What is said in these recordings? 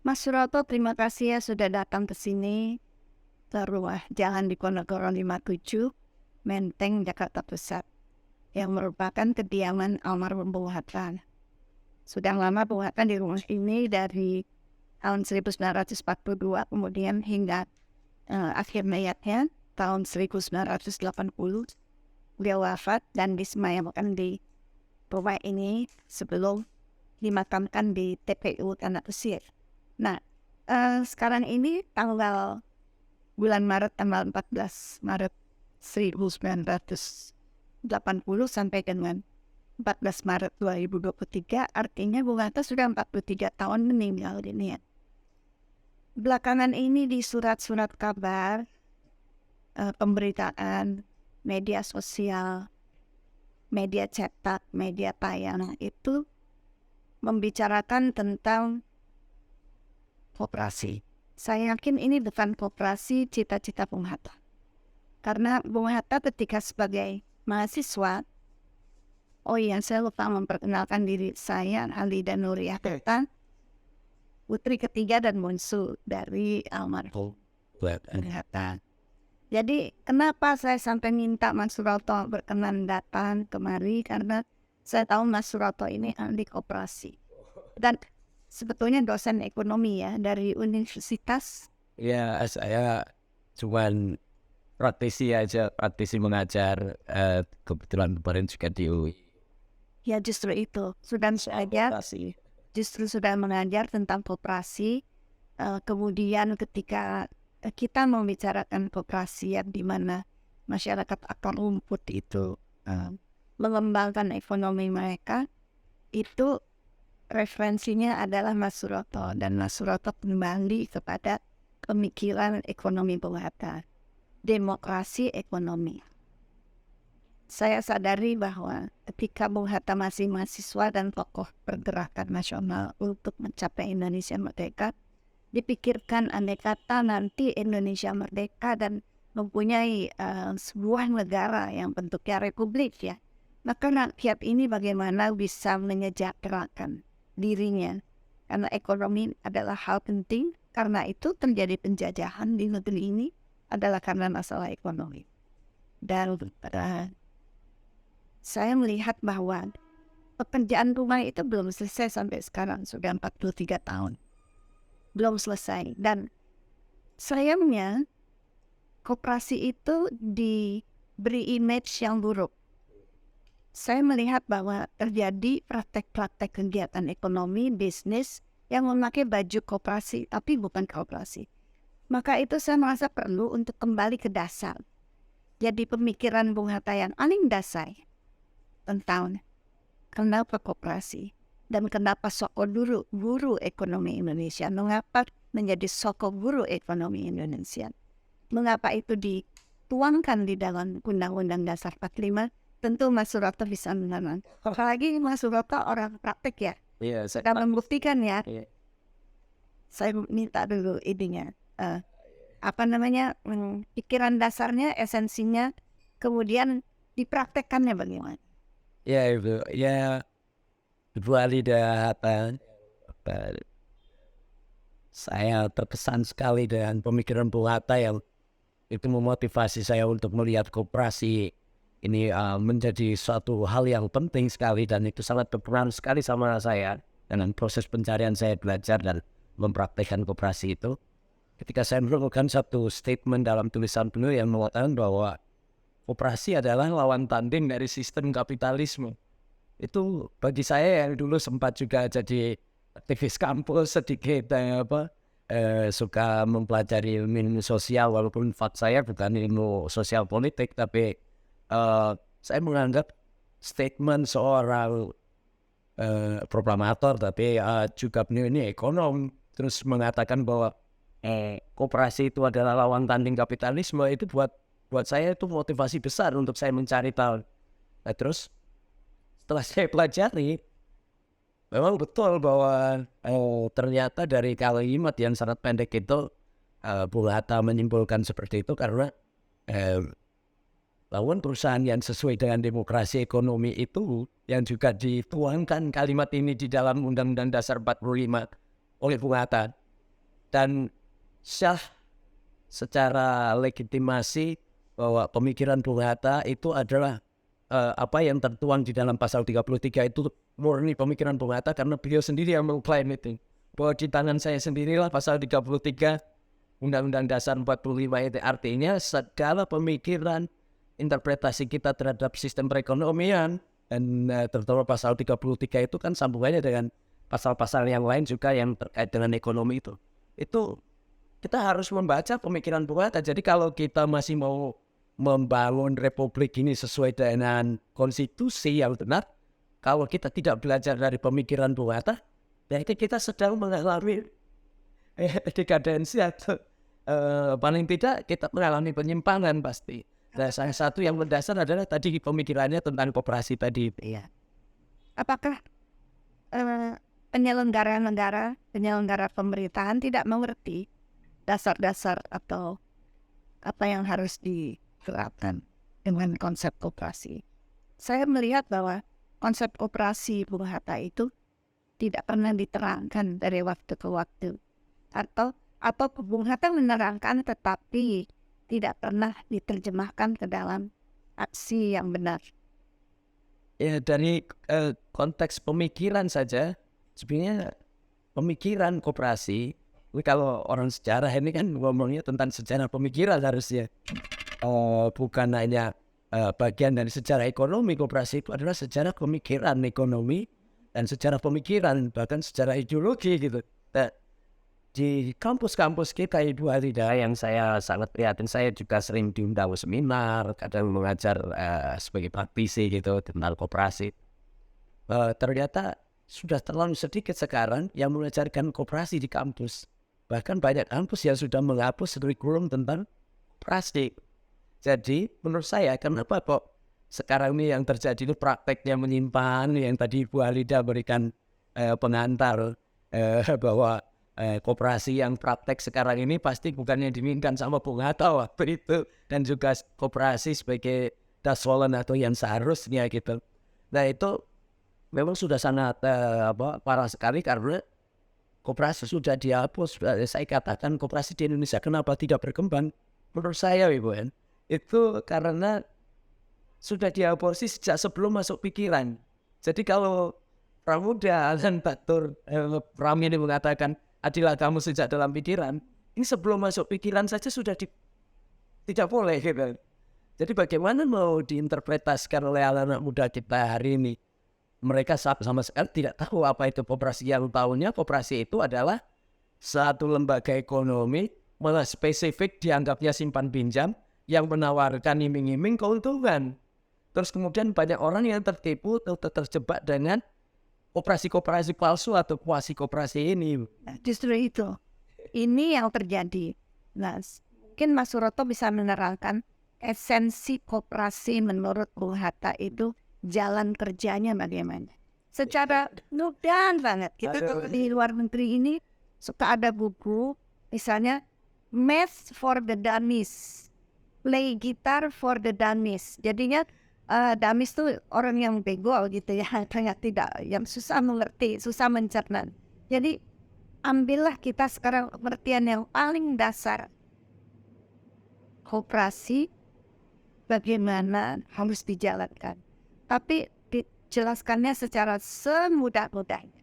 Mas Suroto, terima kasih ya sudah datang ke sini ke rumah Jalan Diponegoro 57, Menteng, Jakarta Pusat, yang merupakan kediaman almarhum Bung Hatta. Sudah lama Bung Hatta di rumah ini dari tahun 1942, kemudian hingga akhir hayatnya tahun 1980, beliau wafat dan disemayamkan di rumah ini sebelum dimakamkan di TPU Tanah Kusir. Nah, sekarang ini bulan Maret, tanggal 14 Maret 1980 sampai dengan 14 Maret 2023, artinya Bung Hatta sudah 43 tahun meninggal dunia. Belakangan ini di surat-surat kabar, pemberitaan, media sosial, media cetak, media tayang itu membicarakan tentang koperasi. Saya yakin ini bukan koperasi cita-cita Bung Hatta. Karena Bung Hatta ketika sebagai mahasiswa, saya lupa memperkenalkan diri saya, Halida Nuriyah Hatta, putri ketiga dan bungsu dari almarhum Bung Hatta. Jadi kenapa saya sampai minta Mas Suroto berkenan datang kemari, karena saya tahu Mas Suroto ini ahli koperasi. Dan sebetulnya dosen ekonomi ya dari universitas. Ya, saya cuman praktisi mengajar, kebetulan kemarin juga di UI. Ya justru itu, sudah mengajar tentang koperasi. Kemudian ketika kita membicarakan koperasi yang di mana masyarakat akar rumput itu mengembangkan ekonomi mereka, itu referensinya adalah Mas Suroto, dan Mas Suroto kembali kepada pemikiran ekonomi Bung Hatta, demokrasi ekonomi. Saya sadari bahwa ketika Bung Hatta masih mahasiswa dan tokoh pergerakan nasional untuk mencapai Indonesia merdeka, dipikirkan andai kata nanti Indonesia merdeka dan mempunyai sebuah negara yang bentuknya republik ya, maka rakyat ini bagaimana bisa menyejahterakan dirinya, karena ekonomi adalah hal penting. Karena itu terjadi penjajahan di negeri ini adalah karena masalah ekonomi. Dan saya melihat bahwa pekerjaan rumah itu belum selesai sampai sekarang, sudah 43 tahun belum selesai. Dan sayangnya koperasi itu diberi image yang buruk. Saya melihat bahwa terjadi praktek-praktek kegiatan ekonomi, bisnis yang memakai baju koperasi, tapi bukan koperasi. Maka itu saya merasa perlu untuk kembali ke dasar. Jadi pemikiran Bung Hatta yang paling dasar tentang kenapa koperasi dan kenapa sosok guru ekonomi Indonesia, mengapa menjadi sosok guru ekonomi Indonesia, mengapa itu dituangkan di dalam Undang-Undang Dasar 45. Tentu Mas Suroto bisa menerangkan. Apalagi Mas Suroto orang praktek ya. Iya, Sudah membuktikan ya. Iya. Saya minta dulu idenya. Pikiran dasarnya, esensinya, kemudian dipraktekkannya bagaimana? Ya Ibu, ya Ibu Halida Hatta, saya terkesan sekali dengan pemikiran Bung Hatta yang itu memotivasi saya untuk melihat koperasi ini menjadi suatu hal yang penting sekali, dan itu sangat berperan sekali sama saya dengan proses pencarian saya belajar dan mempraktekkan koperasi itu. Ketika saya menemukan satu statement dalam tulisan beliau yang mengatakan bahwa koperasi adalah lawan tanding dari sistem kapitalisme. Itu bagi saya yang dulu sempat juga jadi aktivis kampus sedikit suka mempelajari ilmu sosial, walaupun saya bukan ilmu sosial politik, tapi saya menganggap statement seorang proklamator, tapi juga beliau ini ekonom, terus mengatakan bahwa koperasi itu adalah lawan tanding kapitalisme, itu buat saya itu motivasi besar untuk saya mencari tahu. Nah, terus setelah saya pelajari, memang betul bahwa ternyata dari kalimat yang sangat pendek itu Bung Hatta menyimpulkan seperti itu, karena lawan perusahaan yang sesuai dengan demokrasi ekonomi itu yang juga dituangkan kalimat ini di dalam Undang-Undang Dasar 45 oleh Bung Hatta. dan syah secara legitimasi bahwa pemikiran Bung Hatta itu adalah apa yang tertuang di dalam pasal 33 itu murni pemikiran Bung Hatta, karena beliau sendiri yang mengklaim itu. Bahwa di tangan saya sendirilah pasal 33 Undang-Undang Dasar 45 itu, artinya segala pemikiran, interpretasi kita terhadap sistem perekonomian, dan terutama pasal 33 itu kan sambungannya dengan pasal-pasal yang lain juga yang terkait dengan ekonomi itu. Itu kita harus membaca pemikiran Bung Hatta. Jadi kalau kita masih mau membangun republik ini sesuai dengan konstitusi yang benar, kalau kita tidak belajar dari pemikiran Bung Hatta, berarti kita sedang mengalami dekadensi atau paling tidak kita mengalami penyimpangan pasti. Dan salah satu yang mendasar adalah tadi pemikirannya tentang koperasi tadi. Iya. Apakah penyelenggara pemerintahan tidak mengerti dasar-dasar atau apa yang harus diterapkan dengan konsep koperasi? Saya melihat bahwa konsep koperasi Bung Hatta itu tidak pernah diterangkan dari waktu ke waktu, atau Bung Hatta menerangkan tetapi tidak pernah diterjemahkan ke dalam aksi yang benar. Ya, dari konteks pemikiran saja, sebenarnya pemikiran koperasi, kalau orang sejarah ini kan ngomongnya tentang sejarah pemikiran harusnya. Bukan hanya bagian dari sejarah ekonomi. Koperasi itu adalah sejarah pemikiran ekonomi dan sejarah pemikiran, bahkan sejarah ideologi gitu. Nah, di kampus-kampus kita Ibu Halida yang saya sangat prihatin, saya juga sering diundang seminar, kadang mengajar sebagai praktisi gitu tentang koperasi. Ternyata sudah terlalu sedikit sekarang yang mengajarkan koperasi di kampus. Bahkan banyak kampus yang sudah menghapus kurikulum tentang koperasi. Jadi menurut saya kenapa kok sekarang ini yang terjadi itu prakteknya menyimpan, yang tadi Ibu Halida berikan pengantar bahwa koperasi yang praktek sekarang ini pasti bukan yang diinginkan sama Bung Hatta waktu itu, dan juga koperasi sebagai daswalan atau yang seharusnya gitu. Nah itu memang sudah sangat parah sekali karena koperasi sudah dihapus. Saya katakan koperasi di Indonesia kenapa tidak berkembang? Menurut saya Ibu itu karena sudah diaborsi sejak sebelum masuk pikiran. Jadi kalau Pramuda dan Batur Rami ini mengatakan adilah kamu sejak dalam pikiran, ini sebelum masuk pikiran saja sudah tidak boleh gitu. Jadi bagaimana mau diinterpretasikan oleh anak-anak muda kita hari ini? Mereka sama sekali tidak tahu apa itu koperasi. Yang tahunya koperasi itu adalah satu lembaga ekonomi, malah spesifik dianggapnya simpan pinjam, yang menawarkan iming-iming keuntungan. Terus kemudian banyak orang yang tertipu atau terjebak dengan koperasi-koperasi palsu atau kuasi koperasi ini. Nah, justru itu. Ini yang terjadi. Nah, mungkin Mas Suroto bisa menerangkan esensi koperasi menurut Bung Hatta itu jalan kerjanya bagaimana. Secara mudah banget. Kita kalau di luar negeri ini suka ada buku, misalnya Math for the Dummies, Play Guitar for the Dummies. Jadinya dummies tuh orang yang bego gitu ya, tidak, yang susah mengerti, susah mencerna. Jadi ambillah kita sekarang pengertian yang paling dasar koperasi, bagaimana harus dijalankan. Tapi dijelaskannya secara semudah-mudahnya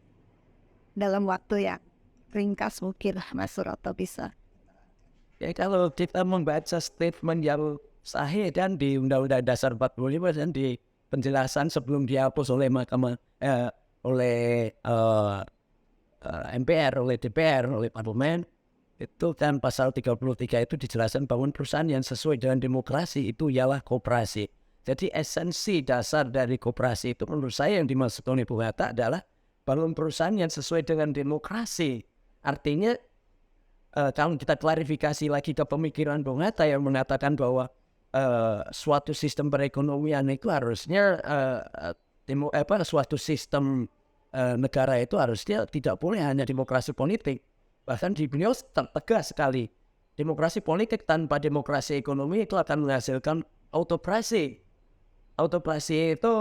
dalam waktu yang ringkas mungkin Mas Suroto bisa. Ya kalau kita membaca statement yang sahih dan di Undang-Undang Dasar 45 dan di penjelasan sebelum dihapus oleh Mahkamah oleh MPR, oleh DPR, oleh Parlemen, itu kan pasal 33 itu dijelaskan bahwa perusahaan yang sesuai dengan demokrasi itu ialah koperasi. Jadi esensi dasar dari koperasi itu menurut saya yang dimaksud oleh Bung Hatta adalah bangun perusahaan yang sesuai dengan demokrasi. Artinya kalau kita klarifikasi lagi ke pemikiran Bung Hatta yang mengatakan bahwa suatu sistem perekonomian itu harusnya suatu sistem negara itu harusnya tidak boleh hanya demokrasi politik. Bahkan di beliau tegas sekali, demokrasi politik tanpa demokrasi ekonomi itu akan menghasilkan autokrasi. Autokrasi itu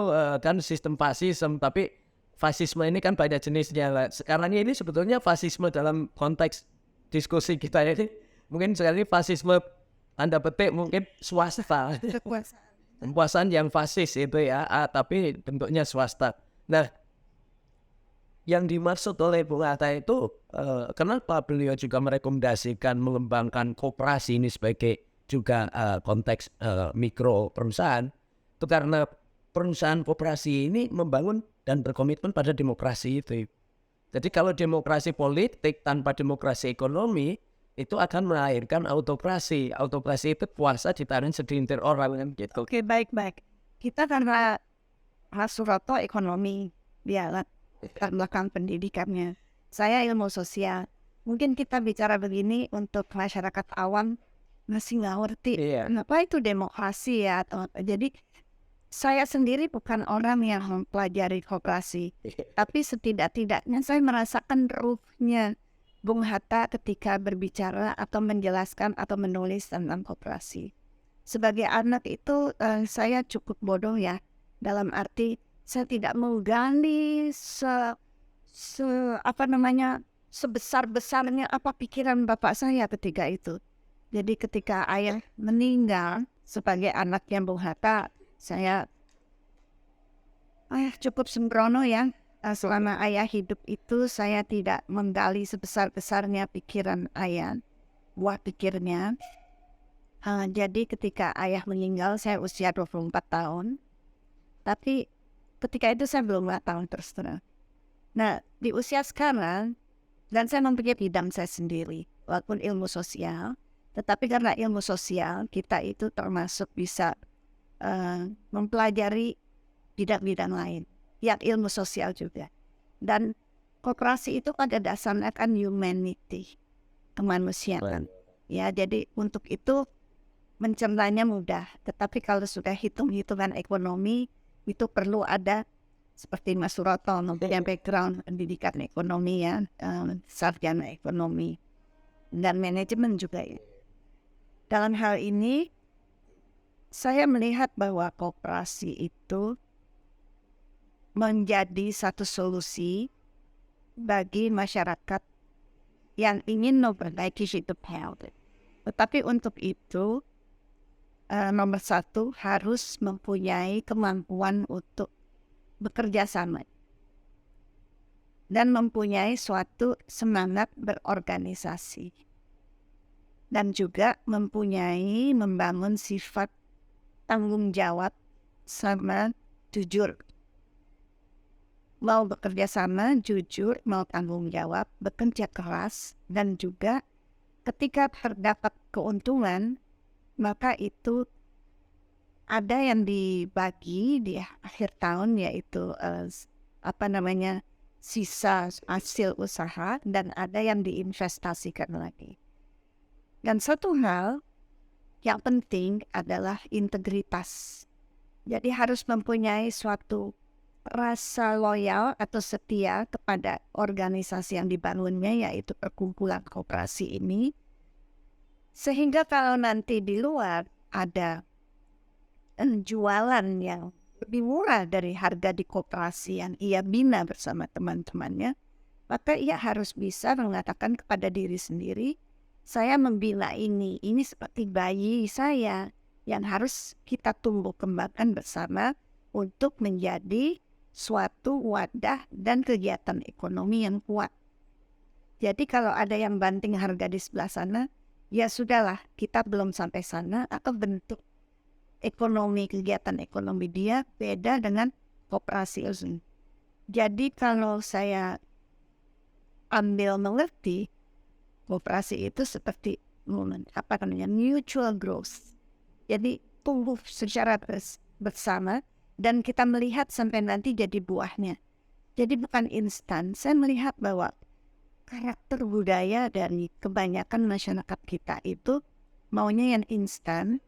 kan sistem fasisme, tapi fasisme ini kan banyak jenisnya. Sekarang ini sebetulnya fasisme dalam konteks diskusi kita ini mungkin sekali fasisme tanda petik mungkin swasta. Kekuasaan yang fasis itu ya, tapi bentuknya swasta. Nah, yang dimaksud oleh Bung Hatta itu kenapa beliau juga merekomendasikan mengembangkan koperasi ini sebagai juga konteks mikro perusahaan, itu karena perusahaan koperasi ini membangun dan berkomitmen pada demokrasi itu. Jadi kalau demokrasi politik tanpa demokrasi ekonomi itu akan melahirkan autokrasi. Autokrasi itu kuasa ditarik segelintir orang kan gitu. Oke, baik. Kita karena Mas Suroto ekonomi, dia latar belakang pendidikannya. Saya ilmu sosial. Mungkin kita bicara begini untuk masyarakat awam masih nggak ngerti. Kenapa itu demokrasi ya atau apa. Jadi saya sendiri bukan orang yang mempelajari koperasi, tapi setidak-tidaknya saya merasakan ruhnya Bung Hatta ketika berbicara atau menjelaskan atau menulis tentang koperasi. Sebagai anak itu saya cukup bodoh ya, dalam arti saya tidak menggali sebesar-besarnya apa pikiran bapak saya ketika itu. Jadi ketika ayah meninggal sebagai anaknya Bung Hatta, saya cukup sembrono ya. Selama ayah hidup itu saya tidak menggali sebesar-besarnya pikiran ayah, buah pikirnya. Jadi ketika ayah meninggal saya usia 24 tahun. Tapi ketika itu saya belum tahu terus terang. Nah di usia sekarang, dan saya mempunyai bidang saya sendiri, walaupun ilmu sosial. Tetapi karena ilmu sosial kita itu termasuk bisa mempelajari bidang-bidang lain yang ilmu sosial juga. Dan koperasi itu pada dasarnya kan humanity, kemanusiaan. Ya, jadi untuk itu mencernanya mudah. Tetapi kalau sudah hitung-hitungan ekonomi itu perlu ada seperti Mas Suroto mempunyai background pendidikan ekonomi ya, sarjana ekonomi dan manajemen juga ya. Dalam hal ini saya melihat bahwa koperasi itu menjadi satu solusi bagi masyarakat yang ingin memperbaiki hidupnya. Tetapi untuk itu nomor satu harus mempunyai kemampuan untuk bekerja sama dan mempunyai suatu semangat berorganisasi dan juga membangun sifat tanggung jawab sama jujur. Mau bekerja sama, jujur, mau tanggung jawab, bekerja keras, dan juga ketika terdapat keuntungan, maka itu ada yang dibagi di akhir tahun yaitu sisa hasil usaha dan ada yang diinvestasikan lagi. Dan satu hal yang penting adalah integritas. Jadi harus mempunyai suatu rasa loyal atau setia kepada organisasi yang dibangunnya, yaitu perkumpulan koperasi ini. Sehingga kalau nanti di luar ada jualan yang lebih murah dari harga di koperasi yang ia bina bersama teman-temannya, maka ia harus bisa mengatakan kepada diri sendiri, saya membina ini seperti bayi saya yang harus kita tumbuh kembangkan bersama untuk menjadi suatu wadah dan kegiatan ekonomi yang kuat. Jadi kalau ada yang banting harga di sebelah sana, ya sudahlah, kita belum sampai sana atau bentuk ekonomi, kegiatan ekonomi dia beda dengan koperasi itu. Jadi kalau saya ambil mengerti, koperasi itu seperti mutual growth. Jadi tumbuh secara bersama dan kita melihat sampai nanti jadi buahnya. Jadi bukan instan. Saya melihat bahwa karakter budaya dari kebanyakan masyarakat kita itu maunya yang instan,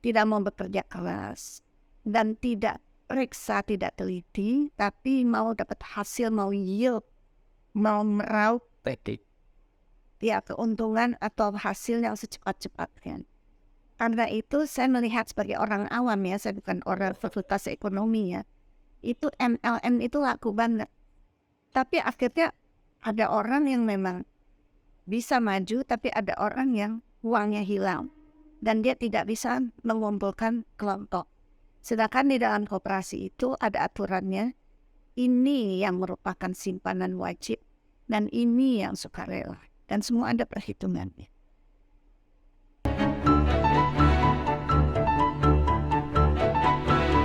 tidak mau bekerja keras, dan tidak periksa, tidak teliti, tapi mau dapat hasil, mau yield, mau meraup keuntungan atau hasil yang secepat-cepatnya. Karena itu saya melihat sebagai orang awam ya, saya bukan orang fakultas ekonomi ya, itu MLM itu laku banget. Tapi akhirnya ada orang yang memang bisa maju, tapi ada orang yang uangnya hilang dan dia tidak bisa mengumpulkan kelompok. Sedangkan di dalam koperasi itu ada aturannya, ini yang merupakan simpanan wajib dan ini yang sukarela, dan semua ada perhitungannya.